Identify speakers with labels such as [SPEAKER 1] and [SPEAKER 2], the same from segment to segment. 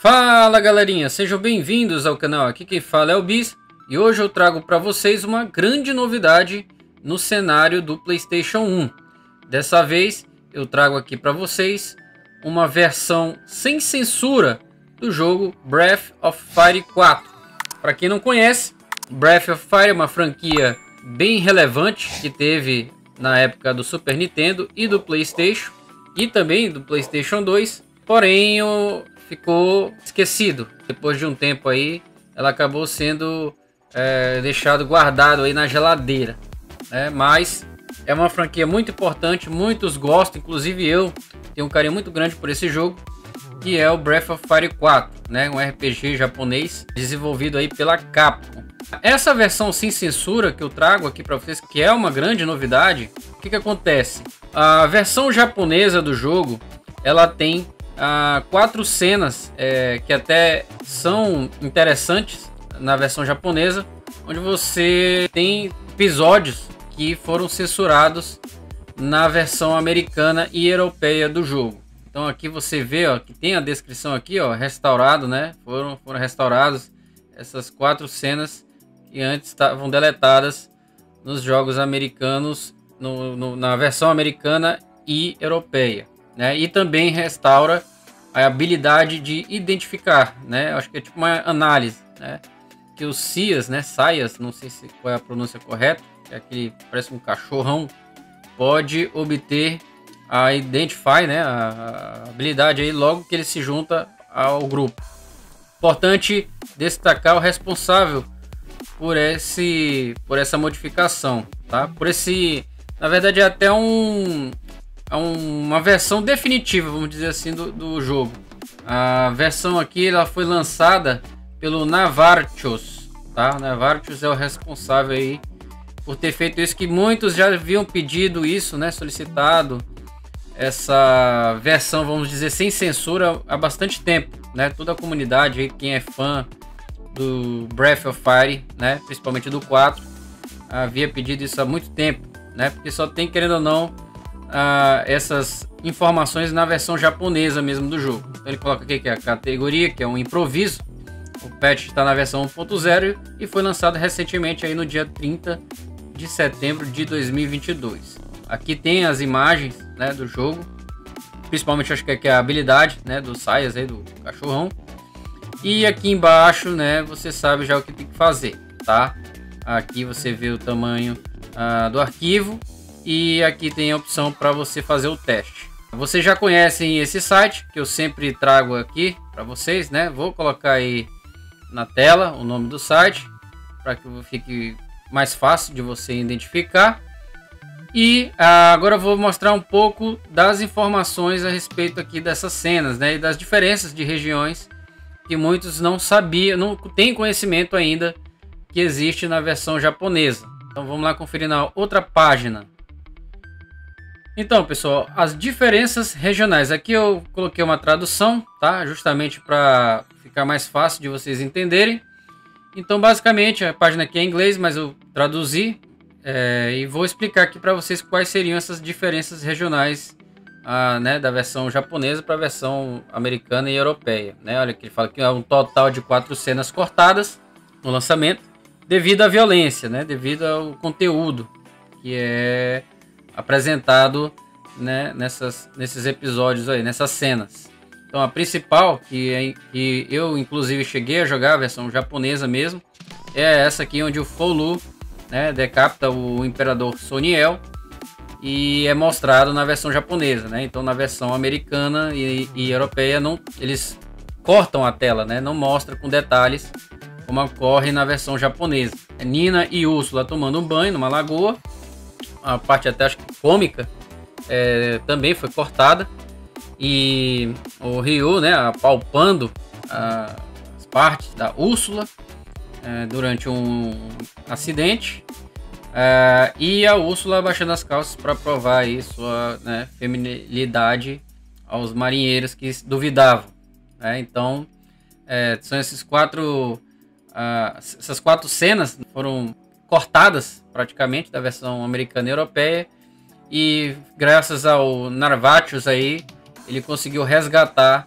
[SPEAKER 1] Fala galerinha, sejam bem-vindos ao canal. Aqui quem fala é o Bis e hoje eu trago para vocês uma grande novidade no cenário do PlayStation 1. Dessa vez eu trago aqui para vocês uma versão sem censura do jogo Breath of Fire 4. Para quem não conhece, Breath of Fire é uma franquia bem relevante que teve na época do Super Nintendo e do PlayStation e também do PlayStation 2, porém ficou esquecido. Depois de um tempo aí, ela acabou sendo deixado guardado aí na geladeira, né? Mas é uma franquia muito importante, muitos gostam, inclusive eu tenho um carinho muito grande por esse jogo, que é o Breath of Fire 4, né? Um RPG japonês desenvolvido aí pela Capcom. Essa versão sem censura que eu trago aqui para vocês, que é uma grande novidade, o que acontece? A versão japonesa do jogo, ela tem 4 cenas que até são interessantes na versão japonesa, onde você tem episódios que foram censurados na versão americana e europeia do jogo. Então aqui você vê, ó, que tem a descrição aqui, ó, restaurado, né? Foram restaurados essas 4 cenas que antes estavam deletadas nos jogos americanos, na versão americana e europeia, né? E também restaura a habilidade de identificar, né? Acho que é tipo uma análise, né? Que os Saias, né? Saias, não sei qual é a pronúncia correta, é aquele parece um cachorrão, pode obter a Identify, né? A habilidade aí logo que ele se junta ao grupo. Importante destacar o responsável por essa modificação, tá? Na verdade é até uma versão definitiva, vamos dizer assim, do jogo. A versão aqui ela foi lançada pelo Navarchos, tá? Navarchos é o responsável aí por ter feito isso, que muitos já haviam pedido isso, né? Solicitado essa versão, vamos dizer, sem censura há bastante tempo, né? Toda a comunidade aí, quem é fã do Breath of Fire, né? Principalmente do 4, havia pedido isso há muito tempo, né? Porque só tem, querendo ou não, essas informações na versão japonesa mesmo do jogo. Então ele coloca aqui que é a categoria, que é um improviso. O patch está na versão 1.0 e foi lançado recentemente aí no dia 30 de setembro de 2022. Aqui tem as imagens, né, do jogo, principalmente acho que aqui é a habilidade, né, do Saias aí, do cachorrão. E aqui embaixo, né, você sabe já o que tem que fazer, tá? Aqui você vê o tamanho do arquivo. E aqui tem a opção para você fazer o teste. Vocês já conhecem esse site que eu sempre trago aqui para vocês, né? Vou colocar aí na tela o nome do site para que fique mais fácil de você identificar. E agora eu vou mostrar um pouco das informações a respeito aqui dessas cenas, né? E das diferenças de regiões que muitos não sabiam, não têm conhecimento ainda que existe na versão japonesa. Então vamos lá conferir na outra página. Então, pessoal, as diferenças regionais. Aqui eu coloquei uma tradução, tá? Justamente para ficar mais fácil de vocês entenderem. Então, basicamente, a página aqui é em inglês, mas eu traduzi e vou explicar aqui para vocês quais seriam essas diferenças regionais, né, da versão japonesa para a versão americana e europeia, né? Olha que ele fala que é um total de 4 cenas cortadas no lançamento devido à violência, né? Devido ao conteúdo que é apresentado, né, nesses episódios aí, nessas cenas. Então a principal, que eu inclusive cheguei a jogar a versão japonesa mesmo, é essa aqui onde o Folu, né, decapita o Imperador Soniel e é mostrado na versão japonesa, né? Então na versão americana e europeia eles cortam a tela, né? Não mostra com detalhes como ocorre na versão japonesa. É Nina e Úrsula tomando um banho numa lagoa. A parte até acho que cômica também foi cortada, e o Ryu, né, apalpando as partes da Úrsula durante um acidente, e a Úrsula abaixando as calças para provar aí sua, né, feminilidade aos marinheiros que duvidavam, né? Então são essas 4 cenas foram cortadas praticamente da versão americana e europeia, e graças ao Navarchos aí ele conseguiu resgatar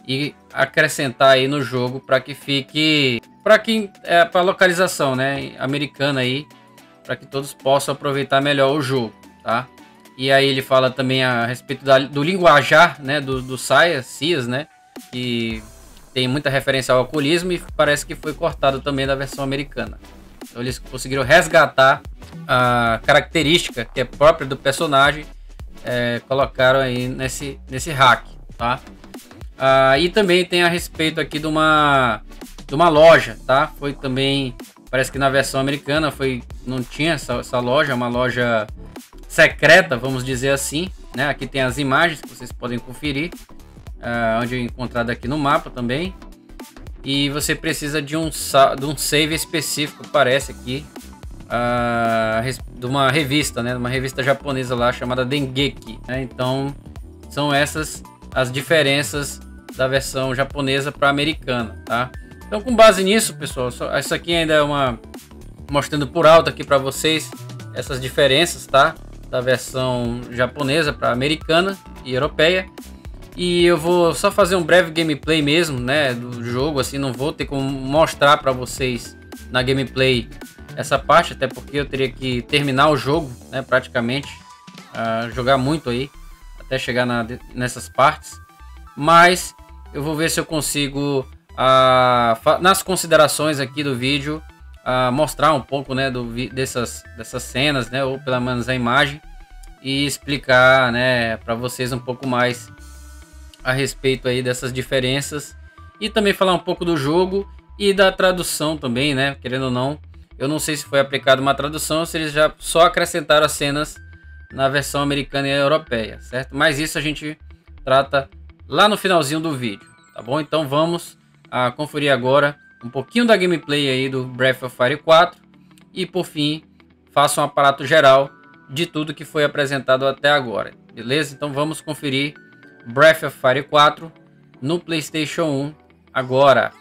[SPEAKER 1] e acrescentar aí no jogo para que fique para localização, né, americana aí, para que todos possam aproveitar melhor o jogo, tá? E aí ele fala também a respeito do linguajar, né, do CIAS, né, que tem muita referência ao alcoolismo e parece que foi cortado também da versão americana. Então eles conseguiram resgatar a característica que é própria do personagem, colocaram aí nesse hack, tá? E também tem a respeito aqui de uma loja, tá? Foi também, parece que na versão americana não tinha essa loja, uma loja secreta, vamos dizer assim, né? Aqui tem as imagens que vocês podem conferir, onde é encontrado aqui no mapa também. E você precisa de um save específico, parece aqui, de uma revista, né? Uma revista japonesa lá chamada Dengeki, né? Então são essas as diferenças da versão japonesa para a americana, tá? Então, com base nisso, pessoal, isso aqui ainda é mostrando por alto aqui para vocês essas diferenças, tá? Da versão japonesa para americana e europeia. E eu vou só fazer um breve gameplay mesmo, né, do jogo, assim, não vou ter como mostrar para vocês na gameplay essa parte, até porque eu teria que terminar o jogo, né, praticamente, jogar muito aí, até chegar nessas partes. Mas eu vou ver se eu consigo, nas considerações aqui do vídeo, mostrar um pouco, né, dessas cenas, né, ou pelo menos a imagem, e explicar, né, para vocês um pouco mais a respeito aí dessas diferenças, e também falar um pouco do jogo e da tradução também, né, querendo ou não. Eu não sei se foi aplicada uma tradução ou se eles já só acrescentaram as cenas na versão americana e europeia, certo? Mas isso a gente trata lá no finalzinho do vídeo, tá bom? Então vamos conferir agora um pouquinho da gameplay aí do Breath of Fire 4 e por fim faço um aparato geral de tudo que foi apresentado até agora, beleza? Então vamos conferir Breath of Fire 4 no PlayStation 1 agora.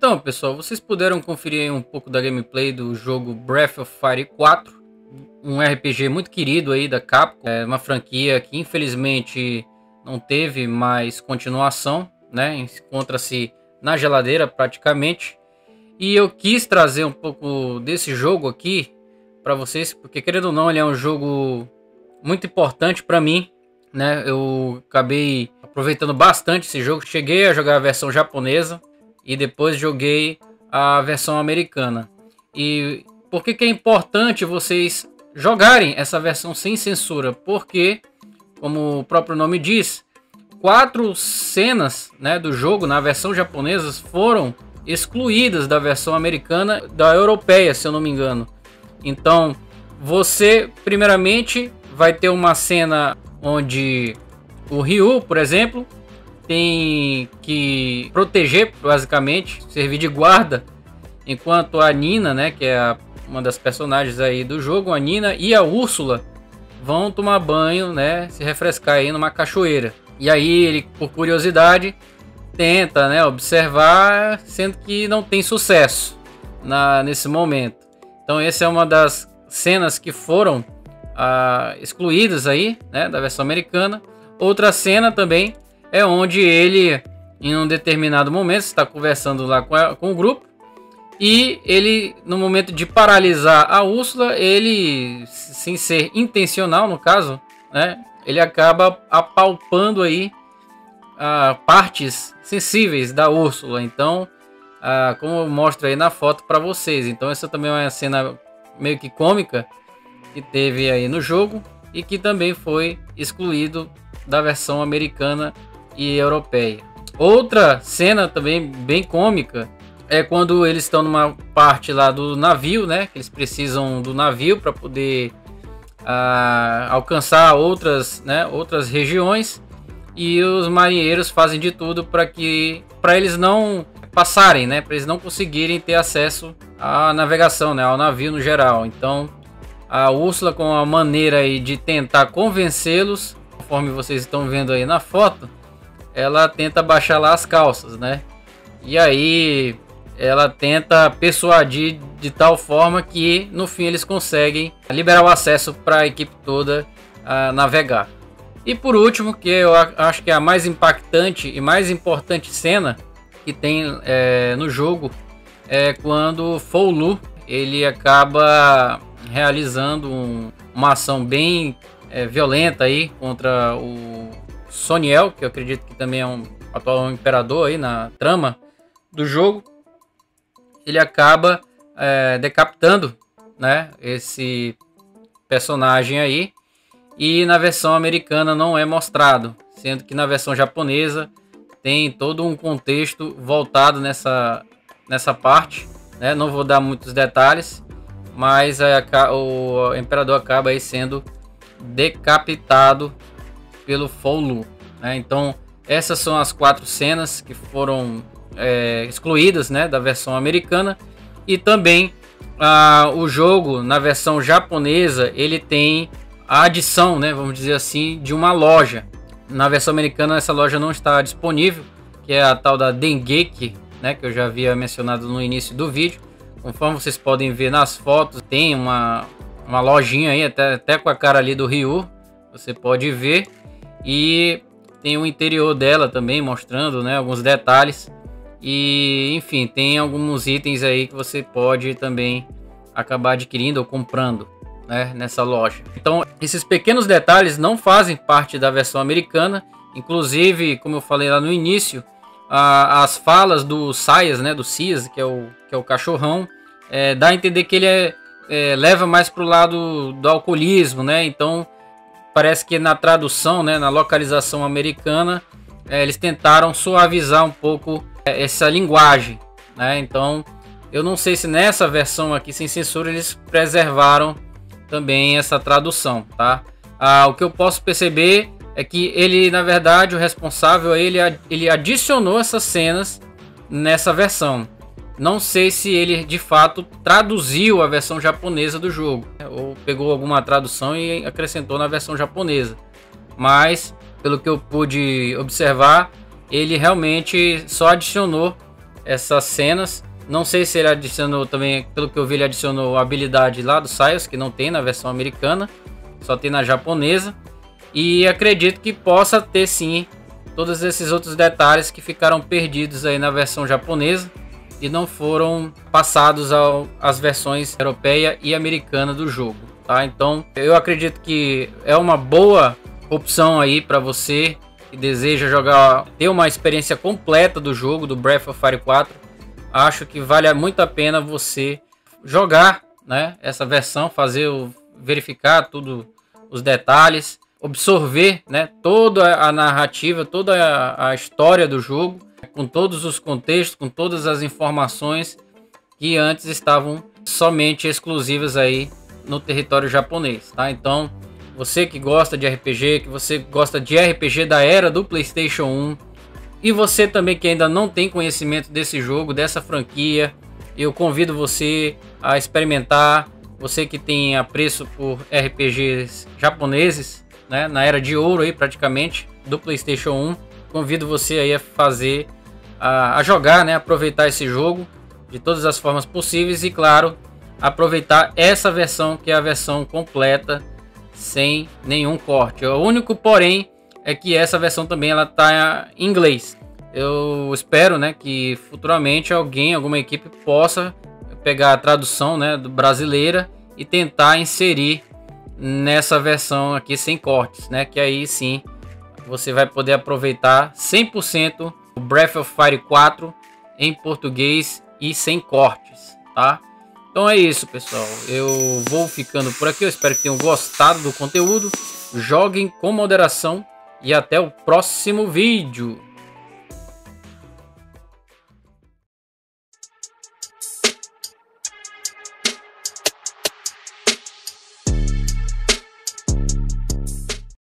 [SPEAKER 1] Então, pessoal, vocês puderam conferir aí um pouco da gameplay do jogo Breath of Fire 4, um RPG muito querido aí da Capcom, é uma franquia que infelizmente não teve mais continuação, né? Encontra-se na geladeira praticamente. E eu quis trazer um pouco desse jogo aqui para vocês, porque querendo ou não, ele é um jogo muito importante para mim, né? Eu acabei aproveitando bastante esse jogo, cheguei a jogar a versão japonesa e depois joguei a versão americana. E por que é importante vocês jogarem essa versão sem censura? Porque, como o próprio nome diz, 4 cenas, né, do jogo na versão japonesa foram excluídas da versão americana, da europeia, se eu não me engano. Então, você primeiramente vai ter uma cena onde o Ryu, por exemplo, tem que proteger, basicamente, servir de guarda, enquanto a Nina, né, que é uma das personagens aí do jogo, a Nina e a Úrsula vão tomar banho, né, se refrescar aí numa cachoeira. E aí ele, por curiosidade, tenta, né, observar, sendo que não tem sucesso nesse momento. Então essa é uma das cenas que foram excluídas aí, né, da versão americana. Outra cena também é onde ele, em um determinado momento, está conversando lá com o grupo, e ele, no momento de paralisar a Úrsula, ele, sem ser intencional no caso, né, ele acaba apalpando aí partes sensíveis da Úrsula. Então, como eu mostro aí na foto para vocês. Então essa também é uma cena meio que cômica que teve aí no jogo e que também foi excluído da versão americana e europeia. Outra cena também bem cômica é quando eles estão numa parte lá do navio, né? Que eles precisam do navio para poder alcançar outras regiões, e os marinheiros fazem de tudo para eles não passarem, né? Para eles não conseguirem ter acesso à navegação, né? Ao navio no geral. Então a Úrsula, com a maneira aí de tentar convencê-los, conforme vocês estão vendo aí na foto, ela tenta baixar lá as calças, né? E aí ela tenta persuadir de tal forma que no fim eles conseguem liberar o acesso para a equipe toda navegar. E por último, que eu acho que é a mais impactante e mais importante cena que tem no jogo, é quando Foulu ele acaba realizando uma ação bem violenta aí contra o Soniel, que eu acredito que também é um atual imperador aí na trama do jogo. Ele acaba decapitando, né, esse personagem aí, e na versão americana não é mostrado, sendo que na versão japonesa tem todo um contexto voltado nessa parte, né? Não vou dar muitos detalhes, mas o imperador acaba aí sendo decapitado pelo Foulu, né? Então essas são as 4 cenas que foram excluídas, né, da versão americana. E também o jogo na versão japonesa ele tem a adição, né, vamos dizer assim, de uma loja. Na versão americana essa loja não está disponível, que é a tal da Dengeki, né, que eu já havia mencionado no início do vídeo. Conforme vocês podem ver nas fotos, tem uma lojinha aí, até com a cara ali do Ryu, você pode ver. E tem o interior dela também, mostrando, né, alguns detalhes. E enfim, tem alguns itens aí que você pode também acabar adquirindo ou comprando, né, nessa loja. Então esses pequenos detalhes não fazem parte da versão americana. Inclusive, como eu falei lá no início, as falas do Saias, né, do Cias, que é o cachorrão, dá a entender que ele leva mais para o lado do alcoolismo, né? Então parece que na tradução, né, na localização americana, eles tentaram suavizar um pouco essa linguagem, né? Então eu não sei se nessa versão aqui sem censura eles preservaram também essa tradução, tá? O que eu posso perceber é que ele, na verdade, o responsável, ele adicionou essas cenas nessa versão. Não sei se ele de fato traduziu a versão japonesa do jogo, ou pegou alguma tradução e acrescentou na versão japonesa. Mas, pelo que eu pude observar, ele realmente só adicionou essas cenas. Não sei se ele adicionou também, pelo que eu vi, ele adicionou a habilidade lá do Siles, que não tem na versão americana, só tem na japonesa. E acredito que possa ter sim todos esses outros detalhes que ficaram perdidos aí na versão japonesa e não foram passados às versões europeia e americana do jogo, tá? Então eu acredito que é uma boa opção aí para você que deseja jogar, ter uma experiência completa do jogo, do Breath of Fire 4. Acho que vale muito a pena você jogar, né, essa versão, verificar tudo, os detalhes, absorver, né, toda a narrativa, toda a história do jogo, com todos os contextos, com todas as informações que antes estavam somente exclusivas aí no território japonês, tá? Então, você que gosta de RPG, que você gosta de RPG da era do PlayStation 1, e você também que ainda não tem conhecimento desse jogo, dessa franquia, eu convido você a experimentar. Você que tem apreço por RPGs japoneses, né, na era de ouro aí praticamente do PlayStation 1, convido você aí a jogar, né, aproveitar esse jogo de todas as formas possíveis e, claro, aproveitar essa versão que é a versão completa sem nenhum corte. O único porém é que essa versão também ela tá em inglês. Eu espero, né, que futuramente alguma equipe possa pegar a tradução, né, brasileira e tentar inserir nessa versão aqui sem cortes, né, que aí sim você vai poder aproveitar 100% o Breath of Fire 4 em português e sem cortes, tá? Então é isso, pessoal. Eu vou ficando por aqui. Eu espero que tenham gostado do conteúdo. Joguem com moderação. E até o próximo vídeo.